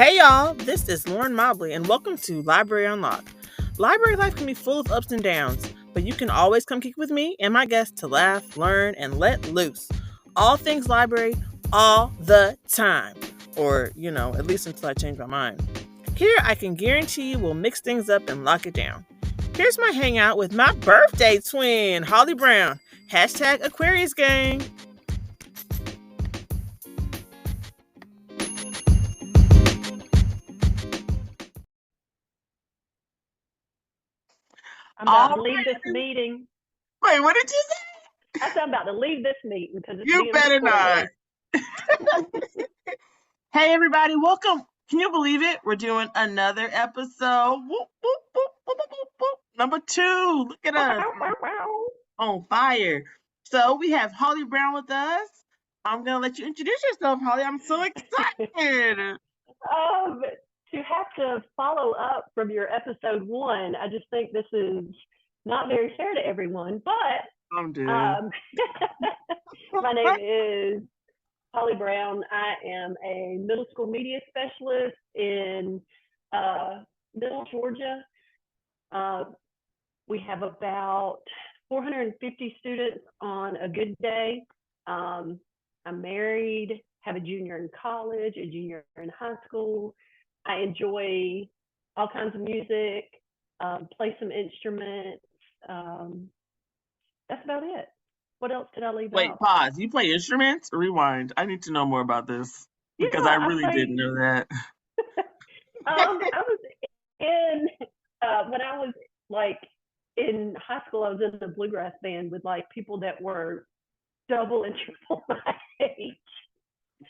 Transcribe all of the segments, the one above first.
Hey y'all, this is Lauren Mobley, and welcome to Library Unlocked. Library life can be full of ups and downs, but you can always come kick with me and my guests to laugh, learn, and let loose. All things library, all the time. Or, at least until I change my mind. Here, I can guarantee you we'll mix things up and lock it down. Here's my hangout with my birthday twin, Holly Brown. Hashtag Aquarius Gang. I'm about to leave this meeting. Wait, what did you say? I said I'm about to leave this meeting because it's You being better recorded. not. Hey, everybody, welcome. Can you believe it? We're doing another episode. Whoop, whoop, whoop, whoop, whoop, whoop. Number 2. Look at us. On fire. So we have Holly Brown with us. I'm going to let you introduce yourself, Holly. I'm so excited. To have to follow up from your episode 1, I just think this is not very fair to everyone. But I'm doing. My name is Holly Brown. I am a middle school media specialist in Middle Georgia. We have about 450 students on a good day. I'm married, have a junior in college, a junior in high school. I enjoy all kinds of music, play some instruments. That's about it. What else did I leave out? Wait, pause. You play instruments? Rewind. I need to know more about this because I really didn't know that. I was in when I was in high school. I was in the bluegrass band with people that were double and triple my age.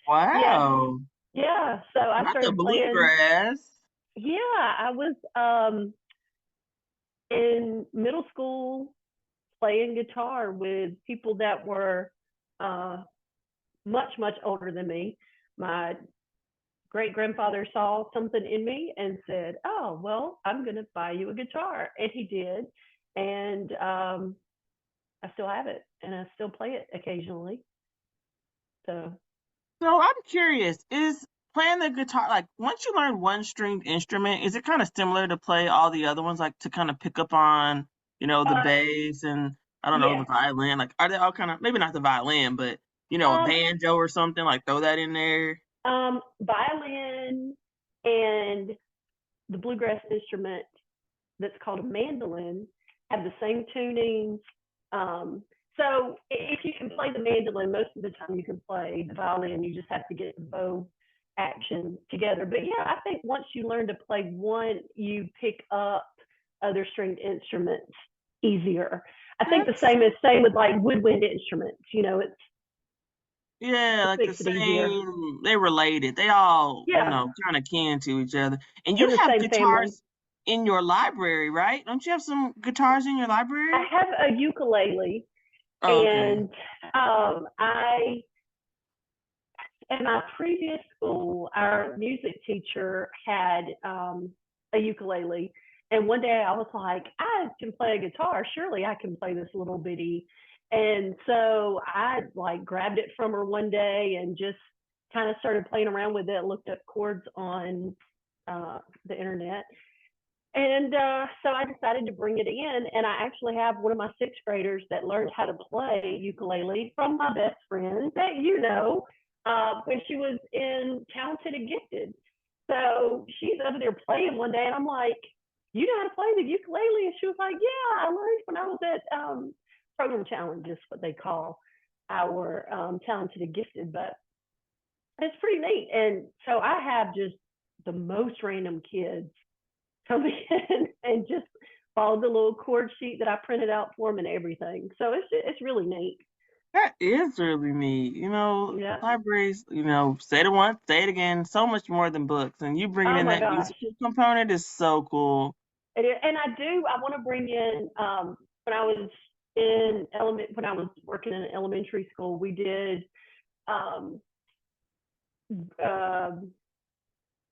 Wow. Yeah. So I started bluegrass. Yeah, I was in middle school playing guitar with people that were much older than me. My great grandfather saw something in me and said, "Oh, well, I'm going to buy you a guitar," and he did, and I still have it, and I still play it occasionally. So I'm curious: is playing the guitar once you learn one stringed instrument, is it kind of similar to play all the other ones, to kind of pick up on the bass and I don't know the violin? Are they all kind of, maybe not the violin, but a banjo or something, throw that in there? Violin and the bluegrass instrument that's called a mandolin have the same tuning. So if you can play the mandolin, most of the time you can play the violin. You just have to get the bow action together. But yeah, I think once you learn to play one, you pick up other stringed instruments easier. I think the same with woodwind instruments. It's the same. They're related. They all kind of kin to each other. And you have guitars in your library, right? Don't you have some guitars in your library? I have a ukulele. And I, at my previous school, our music teacher had a ukulele. And one day I was like, I can play a guitar. Surely I can play this little bitty. And so I grabbed it from her one day and just kind of started playing around with it, looked up chords on the internet. And so I decided to bring it in, and I actually have one of my sixth graders that learned how to play ukulele from my best friend that when she was in Talented and Gifted. So she's over there playing one day, and I'm like, "You know how to play the ukulele?" And she was like, "Yeah, I learned when I was at Program Challenge," is what they call our Talented and Gifted. But it's pretty neat, and so I have just the most random kids come in and just follow the little chord sheet that I printed out for them and everything. So it's really neat. That is really neat. Libraries, say it once, say it again, so much more than books. And you bringing in that musical component is so cool. And I want to bring in, when I was when I was working in elementary school, we did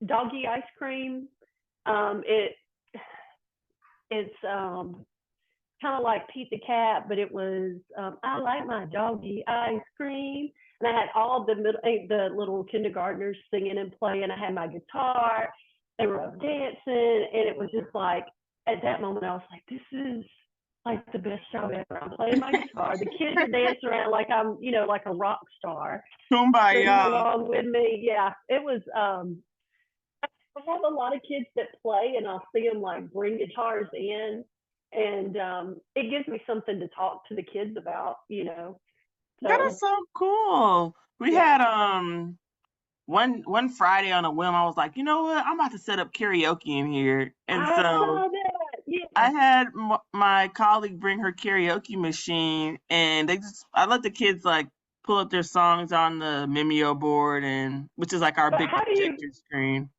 doggy ice cream. It's kind of like Pete the Cat, but it was I like my doggy ice cream. And I had all the little kindergartners singing and playing. I had my guitar. They were up dancing, and it was just like at that moment I was like, this is like the best job ever. I'm playing my guitar. The kids are dancing around like I'm, like a rock star. Singing Kumbaya. along with me. Yeah, it was. I have a lot of kids that play, and I'll see them like bring guitars in, and it gives me something to talk to the kids about. That is So so cool. We yeah, had one Friday on a whim. I was like, you know what? I'm about to set up karaoke in here, and I so saw that. I Yeah, had my colleague bring her karaoke machine, and I let the kids like pull up their songs on the Mimeo board, and which is like our but big projector screen.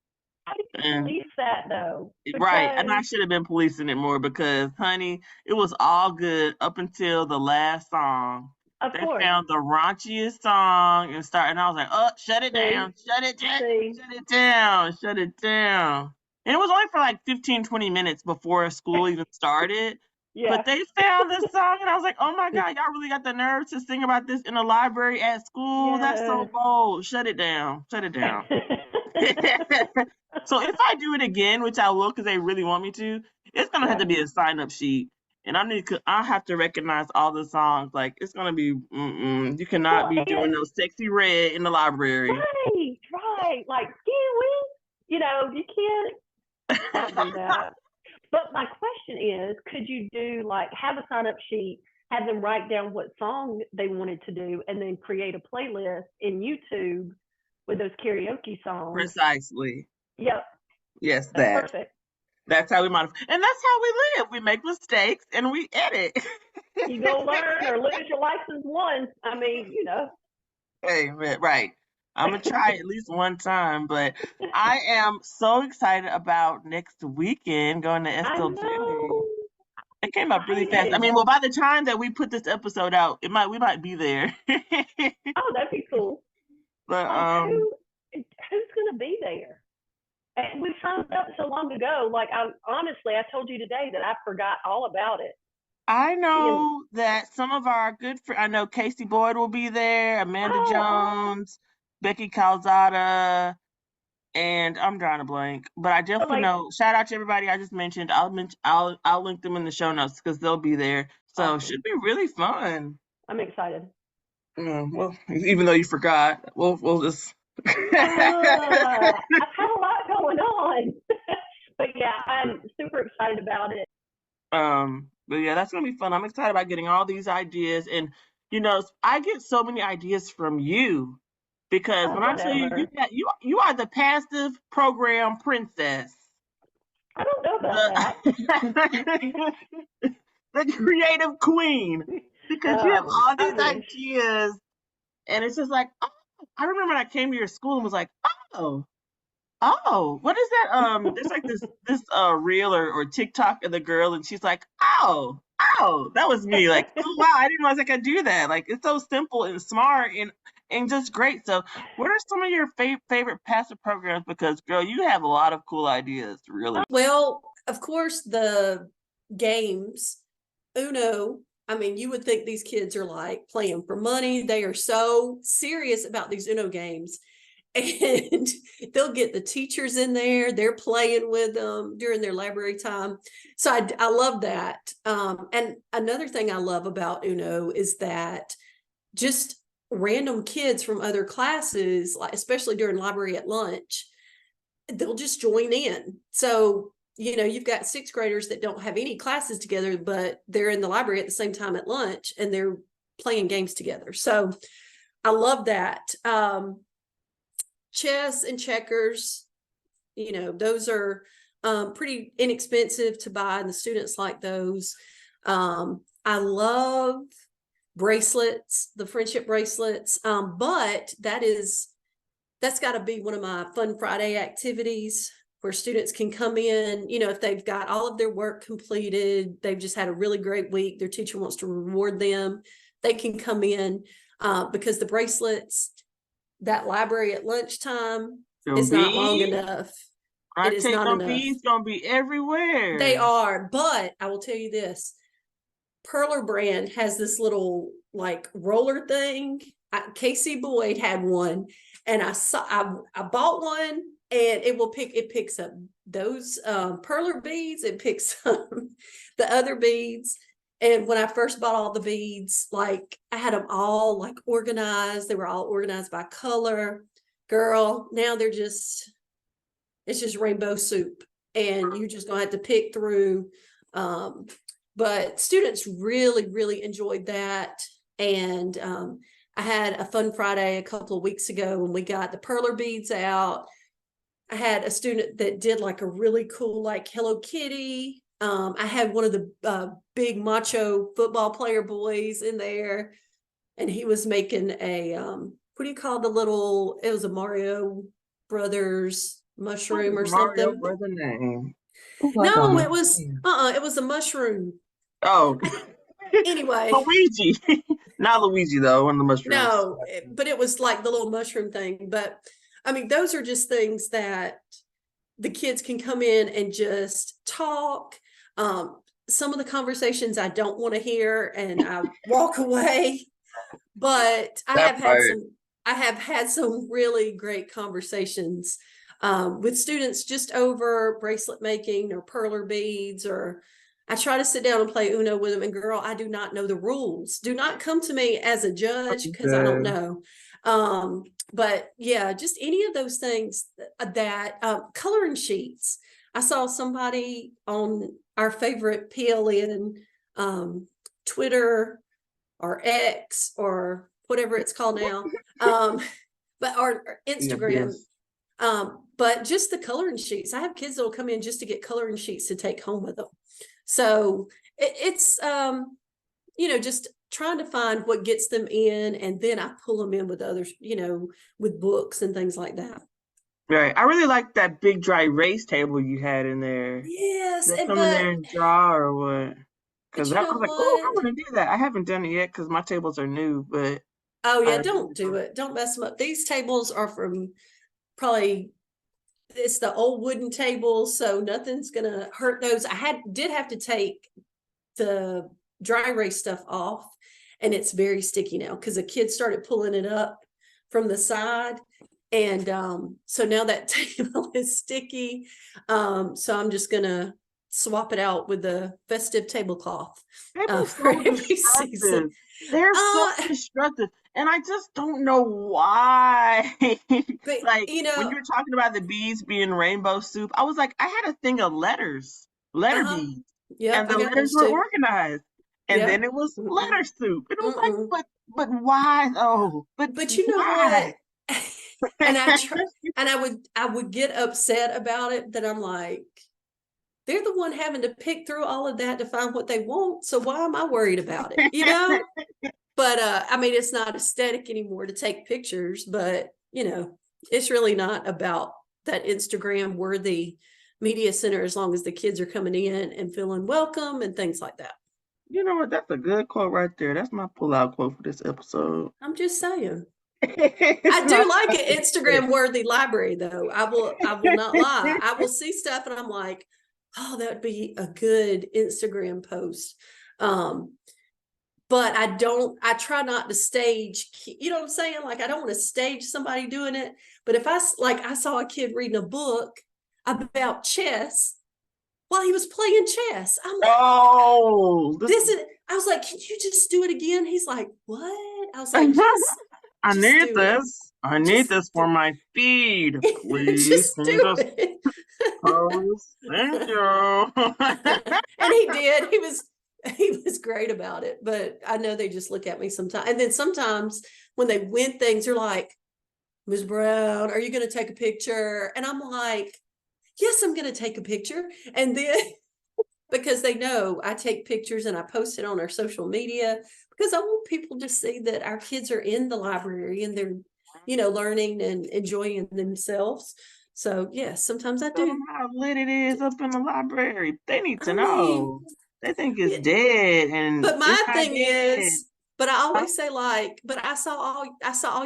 how do you And police that though? right, and I Because should have been policing it more because, honey, it was all good up until the last song. of They course, found the raunchiest song and I was like, "Oh, shut it see, down, shut it down, see, shut it down, shut it down." And it was only for like 15, 20 minutes before school even started. yeah, But they found this song, and I was like, "Oh my God, y'all really got the nerve to sing about this in a library at school? That's so yes. bold. Shut it down, shut it down." So if I do it again, which I will because they really want me to, it's gonna have Yeah, to be a sign up sheet, and I have to recognize all the songs. Like it's gonna be, you cannot well, be doing and no sexy red in the library. right, right, like can you can't do that. But my question is, could you do like have a sign up sheet, have them write down what song they wanted to do, and then create a playlist in YouTube with those karaoke songs? Precisely. Yep, Yes, that's that. perfect. That's how we modify, and that's how we live. We make mistakes and we edit. You go learn or lose your license once. I mean. Hey, right. I'm gonna try at least one time, but I am so excited about next weekend going to I SLJ. know. It came up really fast. I Excited. mean, well, by the time that we put this episode out, we might be there. Oh, that'd be cool. But Like who's gonna be there? And we signed up so long ago. Like I told you today that I forgot all about it. I And know that some of our good friends, I know Casey Boyd will be there, Amanda oh, Jones, Becky Calzada, and I'm drawing a blank. But I but definitely like know. Shout out to everybody I just mentioned. I'll link them in the show notes because they'll be there. So it awesome. should be really fun. I'm excited. Well, even though you forgot, we'll just. I've had a lot going on. But yeah, I'm super excited about it. But yeah, that's gonna be fun. I'm excited about getting all these ideas, and I get so many ideas from you because Oh, when I tell you whatever. you are the passive program princess, I don't know about that. the the creative queen, because you have Oh, all I these wish. ideas, and it's just like, oh, I remember when I came to your school and was like, oh. Oh, what is that? There's like this reel or TikTok of the girl, and she's like, oh, that was me. Like, oh wow, I didn't realize I could do that. Like, it's so simple and smart and just great. So, what are some of your favorite passive programs? Because girl, you have a lot of cool ideas, really. Well, of course, the games, Uno. I mean, you would think these kids are like playing for money. They are so serious about these Uno games. And they'll get the teachers in there. They're playing with them during their library time. So I love that. And another thing I love about Uno is that just random kids from other classes, like especially during library at lunch, they'll just join in. So, you've got sixth graders that don't have any classes together, but they're in the library at the same time at lunch and they're playing games together. So I love that. Chess and checkers, those are pretty inexpensive to buy, and the students like those. I love bracelets, the friendship bracelets, but that's got to be one of my Fun Friday activities where students can come in, if they've got all of their work completed, they've just had a really great week, their teacher wants to reward them, they can come in because the bracelets, that library at lunchtime is not long enough. I It is tell you, not them enough. bees gonna be everywhere. They are, but I will tell you this, Perler brand has this little like roller thing. Casey Boyd had one, and I bought one, and it picks up those perler beads. It picks up the other beads. And when I first bought all the beads, like I had them all like organized. They were all organized by color. Girl, now it's just rainbow soup, and you just gonna have to pick through. But students really, really enjoyed that. And I had a fun Friday a couple of weeks ago when we got the perler beads out. I had a student that did like a really cool, like Hello Kitty. I had one of the big macho football player boys in there, and he was making a, what do you call it was a Mario Brothers mushroom or something. Mario Brother name. No, it was a mushroom. Oh. Anyway. Luigi. Not Luigi, though, on the mushrooms. No, but it was like the little mushroom thing. But I mean, those are just things that the kids can come in and just talk. Some of the conversations I don't want to hear, and I walk away. But I have had some really great conversations with students just over bracelet making or perler beads, or I try to sit down and play Uno with them. And girl, I do not know the rules. Do not come to me as a judge, because I don't know. But yeah, just any of those things that coloring sheets. I saw somebody on our favorite PLN Twitter or X or whatever it's called now, but or Instagram. But just the coloring sheets. I have kids that will come in just to get coloring sheets to take home with them. So it's just trying to find what gets them in, and then I pull them in with others, with books and things like that. Right. I really like that big dry erase table you had in there. Yes. They come in there and draw or what? Because I was like, oh, I want to do that. I haven't done it yet because my tables are new, but. Oh yeah, don't do it. Don't mess them up. These tables are from it's the old wooden tables, so nothing's gonna hurt those. I did have to take the dry erase stuff off, and it's very sticky now because a kid started pulling it up from the side, and so now that table is sticky. So I'm just gonna swap it out with the festive tablecloth for every season. They're so destructive, and I just don't know why. But, like when you were talking about the beads being rainbow soup, I was like, I had a thing of letter beads, and the letters were organized, and then it was letter soup. It was like, but why though? But you know what? And I would get upset about it. That I'm like, they're the one having to pick through all of that to find what they want. So why am I worried about it? But I mean, it's not aesthetic anymore to take pictures, but it's really not about that Instagram worthy media center, as long as the kids are coming in and feeling welcome and things like that. You know what? That's a good quote right there. That's my pull-out quote for this episode. I'm just saying. I do like an Instagram worthy library, though. I will not lie. I will see stuff and I'm like, oh, that would be a good Instagram post. But I try not to stage, you know what I'm saying? Like, I don't want to stage somebody doing it. But if I saw a kid reading a book about chess while he was playing chess. I'm like, I was like, can you just do it again? He's like, what? I was like, I need this. I need this for my feed. Please. Just do it. Thank you. And he did. He was great about it. But I know they just look at me sometimes. And then sometimes when they win things, they're like, Ms. Brown, are you going to take a picture? And I'm like, yes, I'm going to take a picture. And then because they know I take pictures and I post it on our social media, because I want people to see that our kids are in the library and they're, learning and enjoying themselves. So yes, sometimes I do. How lit it is up in the library. They need to know. They think it's dead. But my thing is, but I always say but I saw all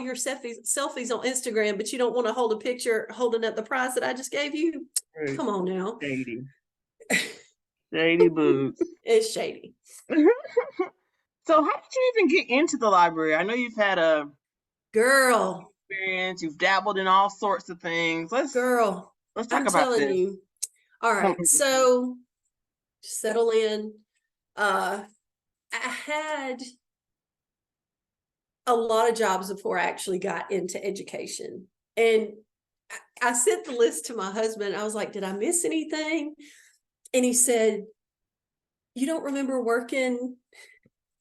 your selfies on Instagram, but you don't want to hold a picture holding up the prize that I just gave you. Come on now. Shady boots. It's shady. So how did you even get into the library? I know you've had a Girl, experience, you've dabbled in all sorts of things. Let's talk I'm about telling this. you. All right, so settle in. I had a lot of jobs before I actually got into education. And I sent the list to my husband. I was like, did I miss anything? And he said, you don't remember working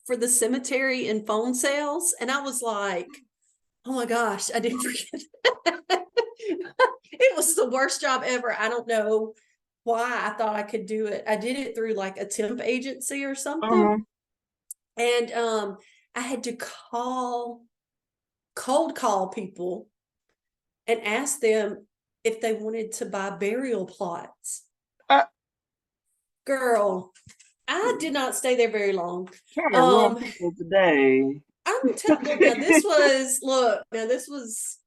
for the cemetery in phone sales? And I was like, oh my gosh, I didn't forget that. It was the worst job ever. I don't know why I thought I could do it. I did it through like a temp agency or something. And I had to cold call people and ask them if they wanted to buy burial plots. Girl, I did not stay there very long. Trying to run people today. I'm telling you, now this was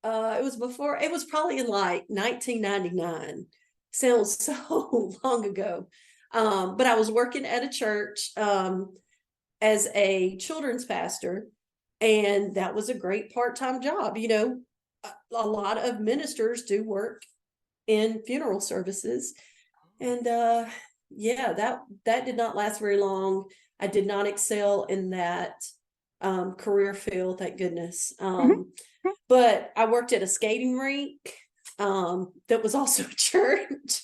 it was before, it was probably in like 1999. Sounds so long ago. But I was working at a church as a children's pastor, and that was a great part-time job. You know, a lot of ministers do work in funeral services, and yeah, that did not last very long. I did not excel in that career field, thank goodness. But I worked at a skating rink that was also a church.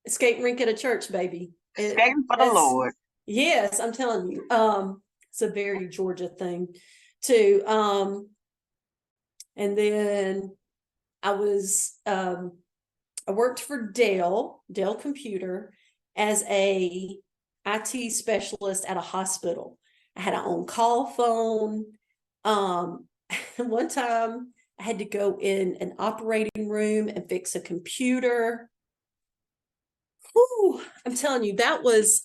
A skating rink at a church, baby. Skating for the Lord. Yes, I'm telling you. It's a very Georgia thing too. And then I worked for Dell Computer as a IT specialist at a hospital. I had an on-call phone. One time I had to go in an operating room and fix a computer. Whew, I'm telling you, that was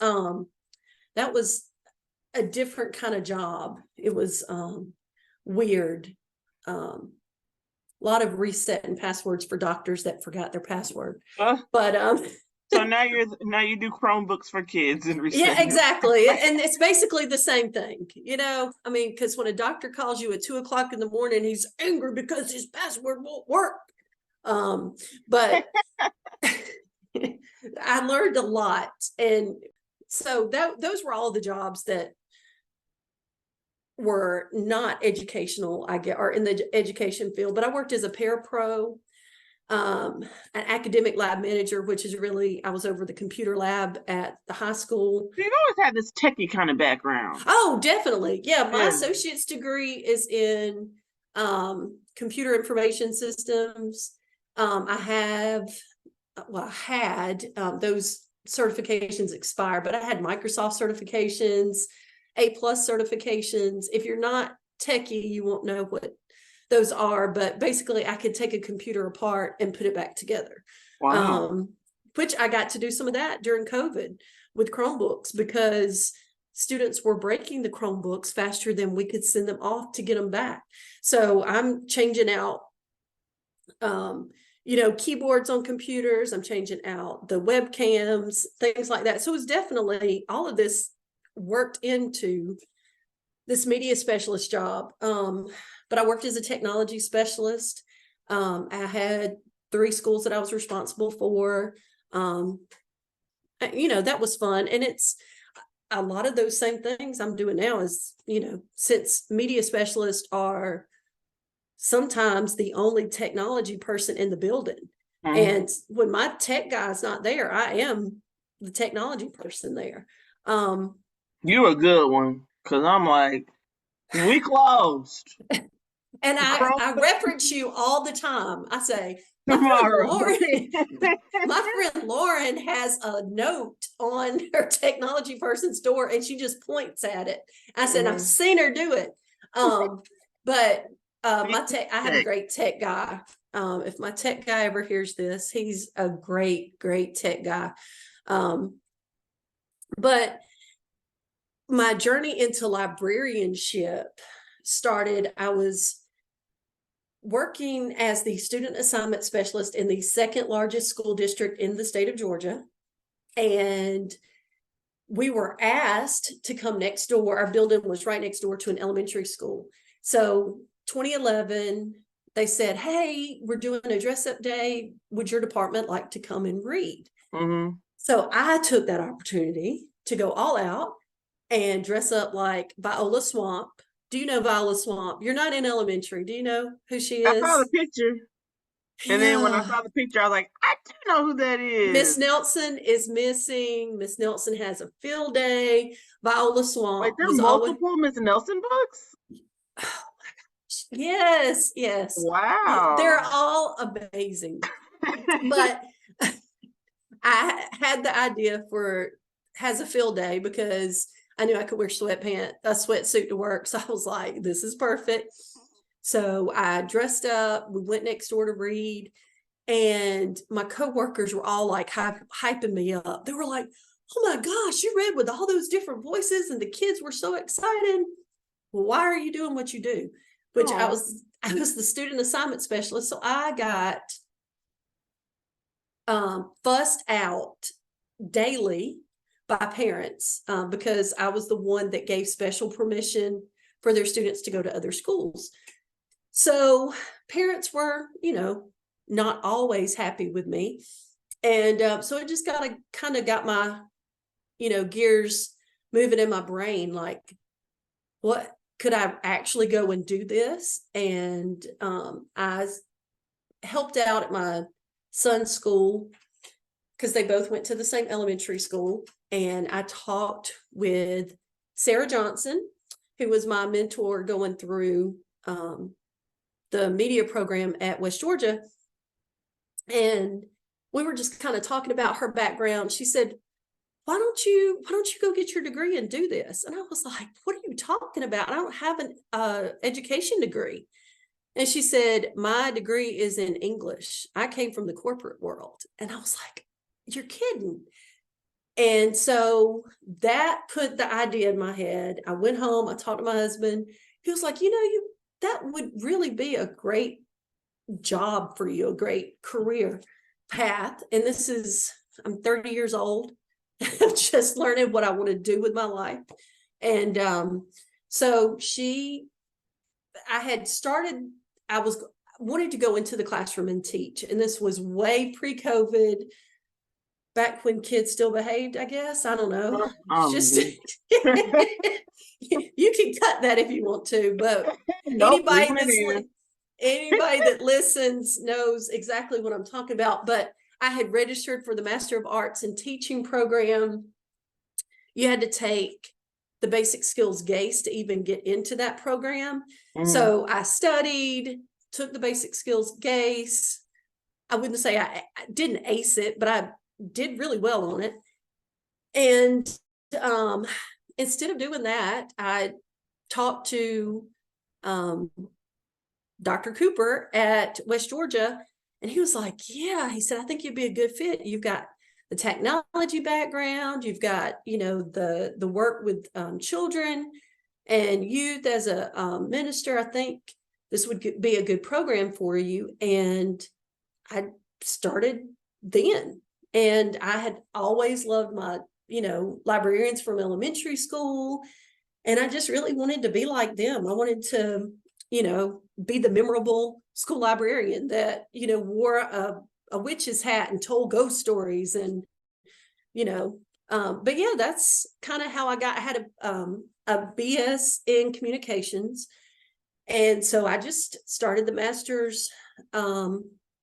a different kind of job. It was weird. A lot of resetting passwords for doctors that forgot their password. But so now you do Chromebooks for kids and reset. Yeah, exactly. And it's basically the same thing, you know. I mean, because when a doctor calls you at 2:00 in the morning, he's angry because his password won't work. But I learned a lot, and so those were all the jobs that were not educational, I get, or in the education field. But I worked as a parapro, an academic lab manager, which is really, I was over the computer lab at the high school. You've always had this techie kind of background. Oh, definitely. Yeah, my associate's degree is in computer information systems. I had those certifications expire, but I had Microsoft certifications, A+ certifications. If you're not techie, you won't know what those are, but basically I could take a computer apart and put it back together. Wow. Which I got to do some of that during COVID with Chromebooks, because students were breaking the Chromebooks faster than we could send them off to get them back. So I'm changing out keyboards on computers. I'm changing out the webcams, things like that. So it's definitely, all of this worked into this media specialist job. But I worked as a technology specialist. I had 3 schools that I was responsible for. That was fun. And it's a lot of those same things I'm doing now is, since media specialists are sometimes the only technology person in the building. And when my tech guy is not there, I am the technology person there. You're a good one, because I'm like, we closed. And I reference you all the time. I say, my friend Lauren has a note on her technology person's door, and she just points at it. I said, I've seen her do it. But I have a great tech guy. If my tech guy ever hears this, he's a great, great tech guy. But my journey into librarianship started, I was working as the student assignment specialist in the 2nd largest school district in the state of Georgia. And we were asked to come next door. Our building was right next door to an elementary school. So 2011, they said, hey, we're doing a dress up day. Would your department like to come and read? Mm-hmm. So I took that opportunity to go all out and dress up like Viola Swamp. Do you know Viola Swamp? You're not in elementary. Do you know who she is? I saw the picture. And then when I saw the picture, I was like, I do know who that is. Miss Nelson is missing. Miss Nelson has a field day. Viola Swamp. Wait, there are multiple Miss Nelson books? Oh my gosh. Yes, yes. Wow. They're all amazing. But I had the idea for has a field day because I knew I could wear a sweatsuit to work. So I was like, this is perfect. So I dressed up. We went next door to read. And my coworkers were all like hyping me up. They were like, oh my gosh, you read with all those different voices and the kids were so excited. Well, why are you doing what you do? Which I was the student assignment specialist. So I got fussed out daily by parents because I was the one that gave special permission for their students to go to other schools. So parents were, not always happy with me. And so it just kind of got my, gears moving in my brain. Like, what could I actually go and do this? And I helped out at my son's school because they both went to the same elementary school. And I talked with Sarah Johnson, who was my mentor going through the media program at West Georgia. And we were just kind of talking about her background. She said, why don't you go get your degree and do this? And I was like, what are you talking about? I don't have an education degree. And she said, my degree is in English. I came from the corporate world. And I was like, you're kidding. And so that put the idea in my head. I went home, I talked to my husband. He was like, that would really be a great job for you, a great career path. And I'm 30 years old. I'm just learning what I want to do with my life. And so I wanted to go into the classroom and teach. And this was way pre-COVID, back when kids still behaved, I guess. I don't know. Just you can cut that if you want to, but nope, anybody that listens knows exactly what I'm talking about. But I had registered for the Master of Arts in Teaching program. You had to take the basic skills GACE to even get into that program. Mm-hmm. So I studied, took the basic skills GACE. I wouldn't say I didn't ace it, but I did really well on it. And instead of doing that, I talked to Dr. Cooper at West Georgia, and he was like, yeah, he said, I think you'd be a good fit. You've got the technology background, you've got, the work with children and youth as a minister. I think this would be a good program for you. And I started then. And I had always loved my, librarians from elementary school. And I just really wanted to be like them. I wanted to, be the memorable school librarian that, wore a witch's hat and told ghost stories. And, but yeah, that's kind of how I had a BS in communications. And so I just started the master's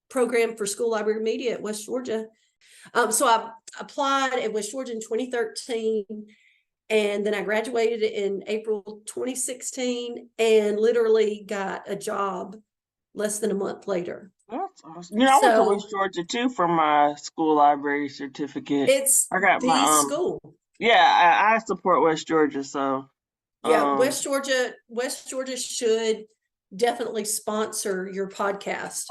program for school library media at West Georgia. So I applied at West Georgia in 2013, and then I graduated in April 2016 and literally got a job less than a month later. That's awesome. I went to West Georgia too for my school library certificate. I got my school. Yeah, I support West Georgia, so yeah, West Georgia should definitely sponsor your podcast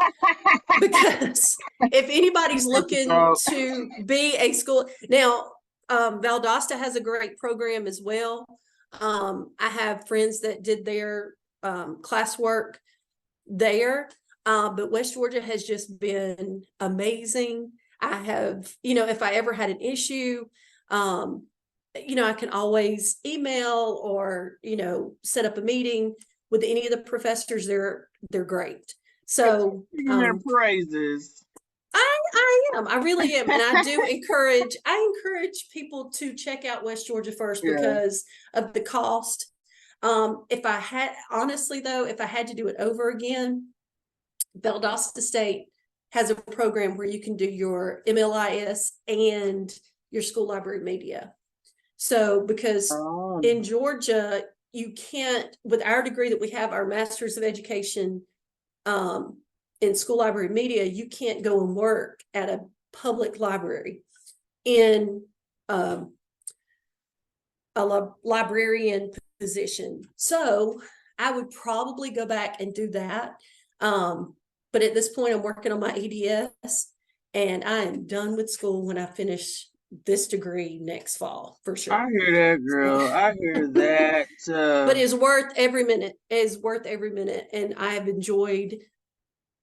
because if anybody's looking to be a school now, Valdosta has a great program as well. I have friends that did their classwork there, but West Georgia has just been amazing. I have, if I ever had an issue, I can always email or, set up a meeting with any of the professors. They're great. So their praises. I am. I really am. And I encourage people to check out West Georgia first because of the cost. If I had to do it over again, Valdosta State has a program where you can do your MLIS and your school library media. So because in Georgia, you can't, with our degree that we have, our Master's of Education in school library media, you can't go and work at a public library in a librarian position. So I would probably go back and do that. But at this point, I'm working on my EDS, and I am done with school when I finish this degree next fall, for sure. I hear that, girl. I hear that. But it's worth every minute. It's worth every minute. And I have enjoyed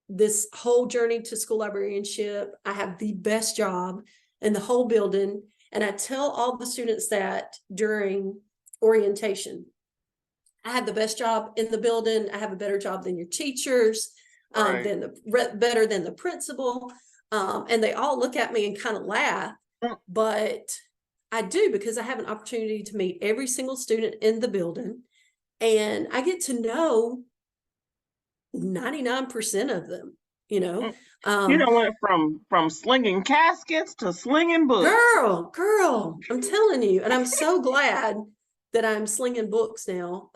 this whole journey to school librarianship. I have the best job in the whole building. And I tell all the students that during orientation, I have the best job in the building. I have a better job than your teachers, better than the principal. And they all look at me and kind of laugh, but I do, because I have an opportunity to meet every single student in the building, and I get to know 99% of them. You went from slinging caskets to slinging books. Girl, I'm telling you, and I'm so glad that I'm slinging books now,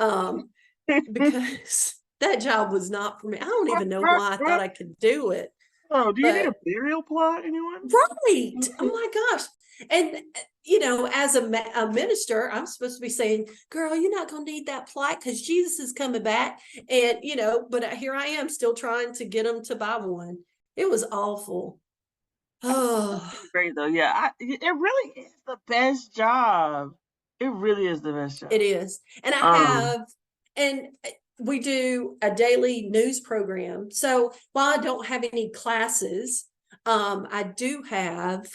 because that job was not for me. I don't even know why I thought I could do it. Oh, do you need a burial plot, anyone? Right. Oh my gosh. And, as a minister, I'm supposed to be saying, girl, you're not going to need that plot because Jesus is coming back. And, but here I am still trying to get them to buy one. It was awful. Oh, great though. Yeah. It really is the best job. It really is the best job. It is. And and we do a daily news program. So while I don't have any classes, I do have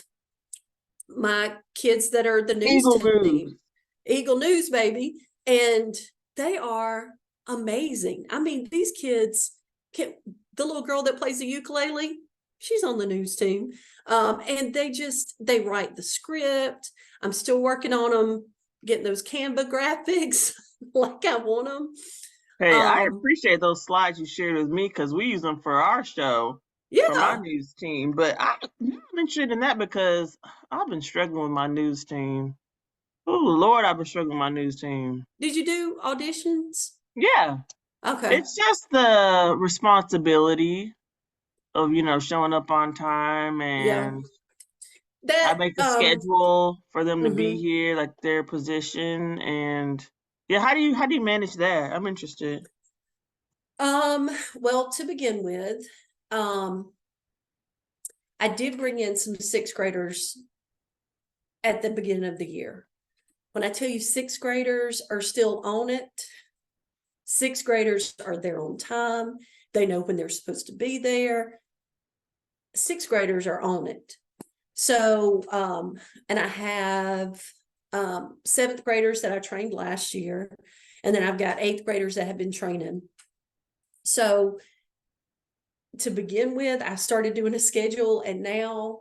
my kids that are the news team. Eagle News, baby. And they are amazing. I mean, these kids, the little girl that plays the ukulele, she's on the news team. And they write the script. I'm still working on them, getting those Canva graphics like I want them. Hey, I appreciate those slides you shared with me because we use them for our show, for my news team. But I'm interested in that because I've been struggling with my news team. Oh, Lord, I've been struggling with my news team. Did you do auditions? Yeah. Okay. It's just the responsibility of, showing up on time, and I make a schedule for them to be here, like their position. And yeah, how do you manage that? I'm interested. Well, to begin with, I did bring in some sixth graders at the beginning of the year. When I tell you sixth graders are still on it, sixth graders are there on time. They know when they're supposed to be there. Sixth graders are on it. So, and I have seventh graders that I trained last year, and then I've got eighth graders that have been training. So to begin with, I started doing a schedule, and now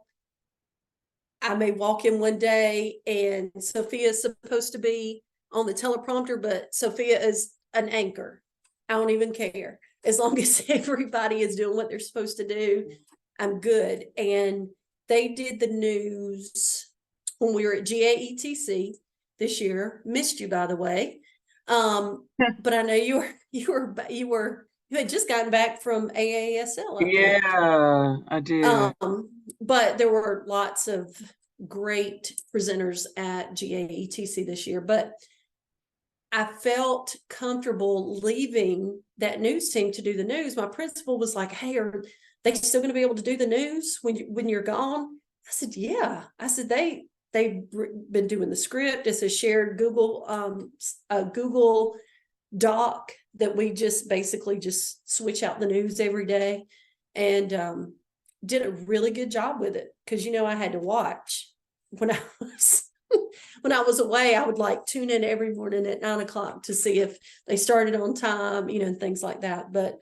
I may walk in one day and Sophia's supposed to be on the teleprompter, but Sophia is an anchor. I don't even care. As long as everybody is doing what they're supposed to do, I'm good. And they did the news when we were at GAETC this year. Missed you, by the way. But I know you had just gotten back from AASL. Yeah, I did. But there were lots of great presenters at GAETC this year. But I felt comfortable leaving that news team to do the news. My principal was like, "Hey, are they still going to be able to do the news when you're gone?" I said, "Yeah." I said, they've been doing the script. It's a shared Google Doc that we just basically just switch out the news every day. And did a really good job with it because, I had to watch when I was when I was away. I would like tune in every morning at 9 o'clock to see if they started on time, and things like that. But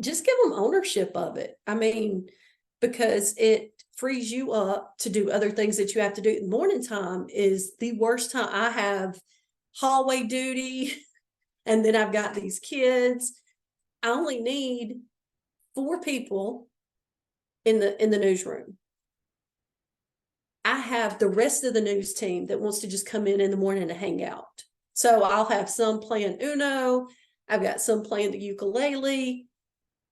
just give them ownership of it. I mean, because it frees you up to do other things that you have to do. The morning time is the worst time. I have hallway duty, and then I've got these kids. I only need 4 people in the newsroom. I have the rest of the news team that wants to just come in the morning to hang out. So I'll have some playing Uno. I've got some playing the ukulele,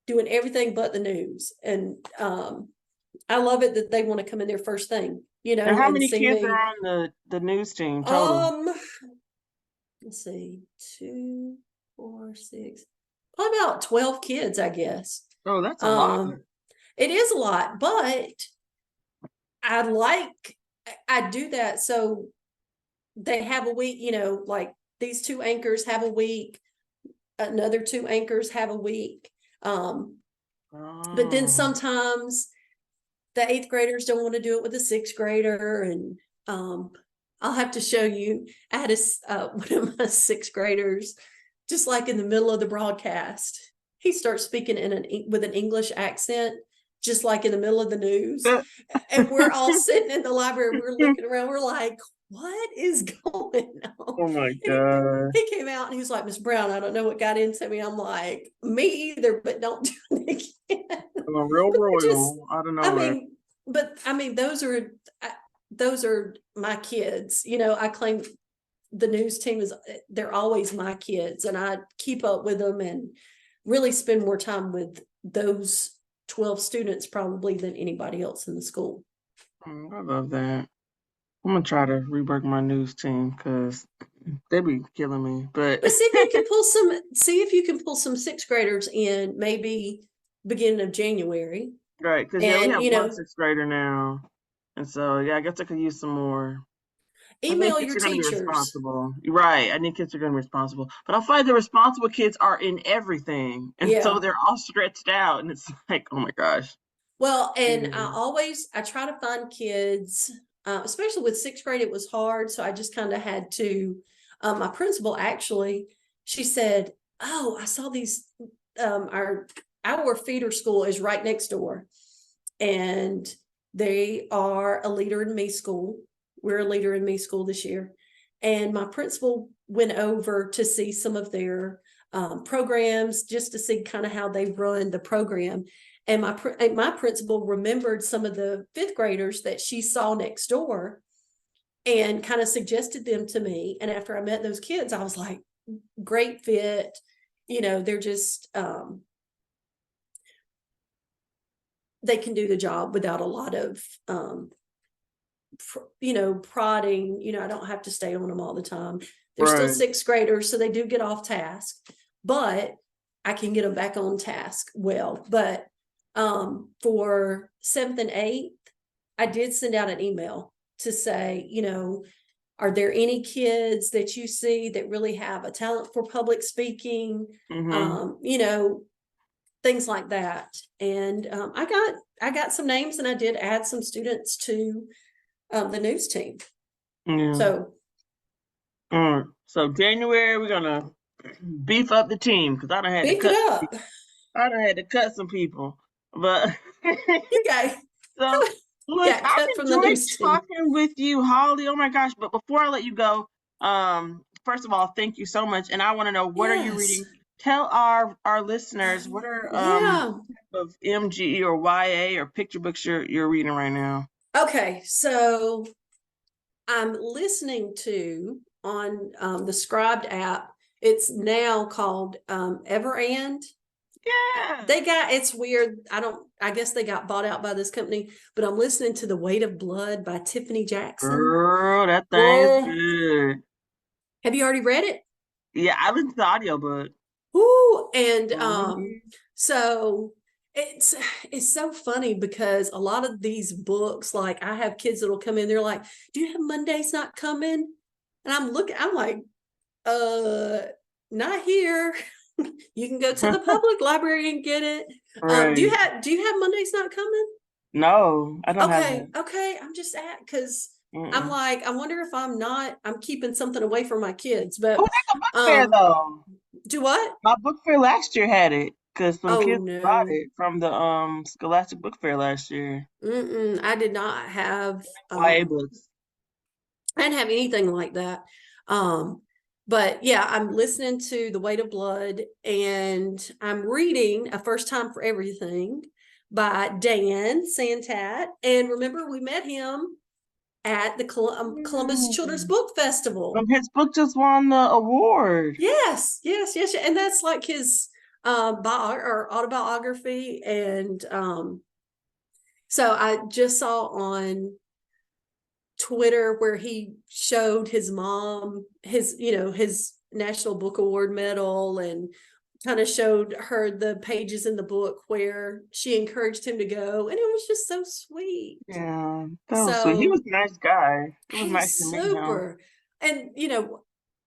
doing everything but the news. And I love it that they want to come in there first thing, And how and many see kids me. are on the news team total? Let's see, 2, 4, 6, probably about 12 kids, I guess. Oh, that's a lot. It is a lot, but I do that so they have a week, like these 2 anchors have a week, another 2 anchors have a week. But then sometimes the 8th graders don't want to do it with a 6th grader, and I'll have to show you. I had one of my 6th graders, just like in the middle of the broadcast, he starts speaking with an English accent, just like in the middle of the news. And we're all sitting in the library, we're looking around, we're like, what is going on? Oh my God. He came out and he was like, Miss Brown, I don't know what got into me. I'm like, me either, but don't do it again. I'm a real royal. I don't know. I mean, those are my kids. I claim the news team they're always my kids, and I keep up with them and really spend more time with those 12 students probably than anybody else in the school. I love that. I'm gonna try to rework my news team because they be killing me. But see if you can pull some 6th graders in, maybe beginning of January. Right, because we have one 6th grader now, and so I guess I could use some more. Email your teachers. teachers. Responsible. Right, I need kids who are going to be responsible. But I find the responsible kids are in everything, and so they're all stretched out, and it's like, oh my gosh. Well, and I try to find kids, especially with 6th grade, it was hard. So I just kind of had to, my principal actually, she said, oh, I saw these, our feeder school is right next door, and they are a Leader in Me school. We're a Leader in Me school this year. And my principal went over to see some of their programs, just to see kind of how they run the program. And my principal remembered some of the 5th graders that she saw next door and kind of suggested them to me. And after I met those kids, I was like, great fit. They're just, they can do the job without a lot of, prodding. I don't have to stay on them all the time. They're still 6th graders, so they do get off task, but I can get them back on task well. But for 7th and 8th, I did send out an email to say, are there any kids that you see that really have a talent for public speaking? Things like that. And I got some names, and I did add some students to the news team. So January we're gonna beef up the team because I done had to cut some people, but okay. So look, I've enjoyed talking with you, Holly. Oh my gosh! But before I let you go, first of all, thank you so much, and I want to know, what are you reading? Tell our listeners what are of MGE or YA or picture books you're reading right now. Okay, so I'm listening to on the Scribed app. It's now called Everand. Yeah. It's weird. I guess they got bought out by this company, but I'm listening to The Weight of Blood by Tiffany Jackson. Girl, that thing's good. Have you already read it? Yeah, I listened to the audiobook. Ooh, and so it's so funny because a lot of these books, like I have kids that'll come in, they're like, do you have Monday's Not Coming? And I'm like, not here. You can go to the public library and get it. Right. Do you have Monday's Not Coming? No, I don't have it. Okay. I'm just because I'm like, I wonder if I'm keeping something away from my kids. But they got a book fair though. Do what? My book fair last year had it because some kids no. bought it from the Scholastic Book Fair last year. I did not have YA books. I didn't have anything like that. But yeah, I'm listening to The Weight of Blood, and I'm reading A First Time for Everything by Dan Santat. And remember, we met him at the Columbus Children's Book Festival. His book just won the award. Yes. And that's like his autobiography. And so I just saw on Twitter where he showed his mom his National Book Award medal, and kind of showed her the pages in the book where she encouraged him to go, and it was just so sweet. Yeah, that was sweet. He was a nice guy. It was nice to meet him. Super. And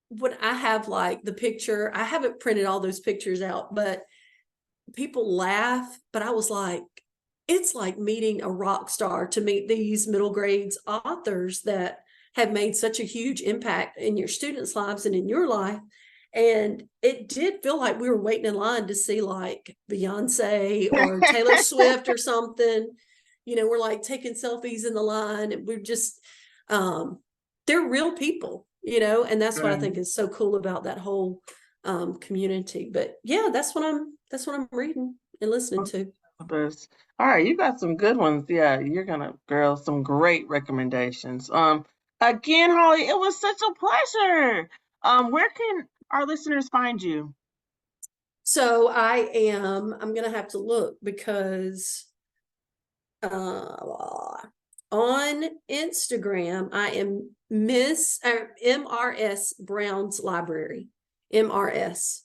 when I have like the picture, I haven't printed all those pictures out, but people laugh, but I was like, it's like meeting a rock star to meet these middle grades authors that have made such a huge impact in your students' lives and in your life. And it did feel like we were waiting in line to see like Beyonce or Taylor Swift or something. We're like taking selfies in the line, and we're just, they're real people, and that's what I think is so cool about that whole community. But yeah, that's what I'm reading and listening to. All right, you got some good ones. Yeah, you're gonna, girl, some great recommendations. Again, Holly, it was such a pleasure. Where can our listeners find you? So I'm gonna have to look because on Instagram I am MRS Brown's Library. MRS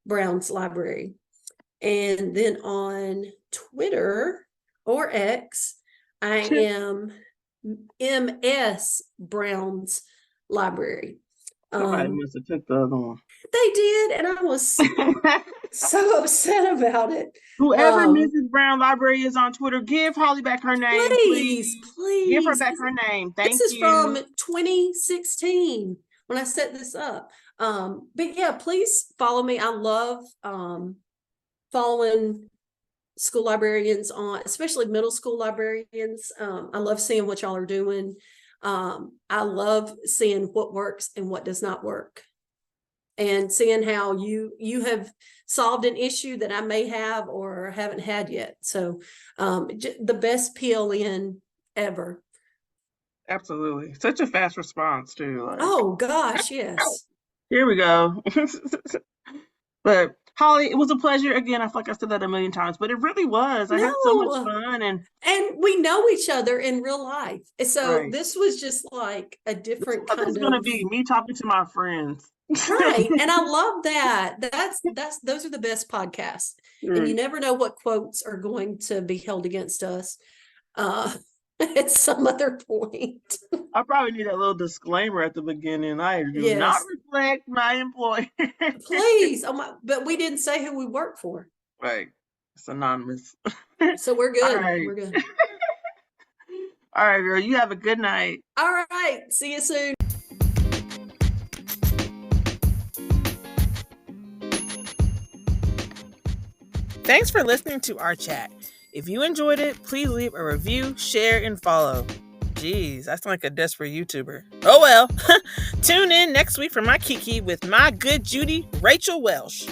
Brown's Library. And then on Twitter or X, I am MS Brown's Library. Somebody must have took the other one. They did, and I was so upset about it. Whoever Mrs. Brown Library is on Twitter, give Holly back her name. Please. Give her back her name. Thank you. This is from 2016 when I set this up. But yeah, please follow me. I love following school librarians especially middle school librarians. I love seeing what y'all are doing. I love seeing what works and what does not work, and seeing how you have solved an issue that I may have or haven't had yet. So the best PLN ever. Absolutely. Such a fast response too. Oh gosh, yes. Here we go. But Holly, it was a pleasure. Again, I feel like I said that a million times, but it really was. I had so much fun, and we know each other in real life. So this was just like a different kind of. It's going to be me talking to my friends. Right. And I love that. Those are the best podcasts. And you never know what quotes are going to be held against us at some other point. I probably need a little disclaimer at the beginning. I do not reflect my employer. Please. But we didn't say who we work for. Right. It's anonymous. So we're good. Right. We're good. All right, girl. You have a good night. All right. See you soon. Thanks for listening to our chat. If you enjoyed it, please leave a review, share, and follow. Jeez, I sound like a desperate YouTuber. Oh well. Tune in next week for my Kiki with my good Judy, Rachel Welsh.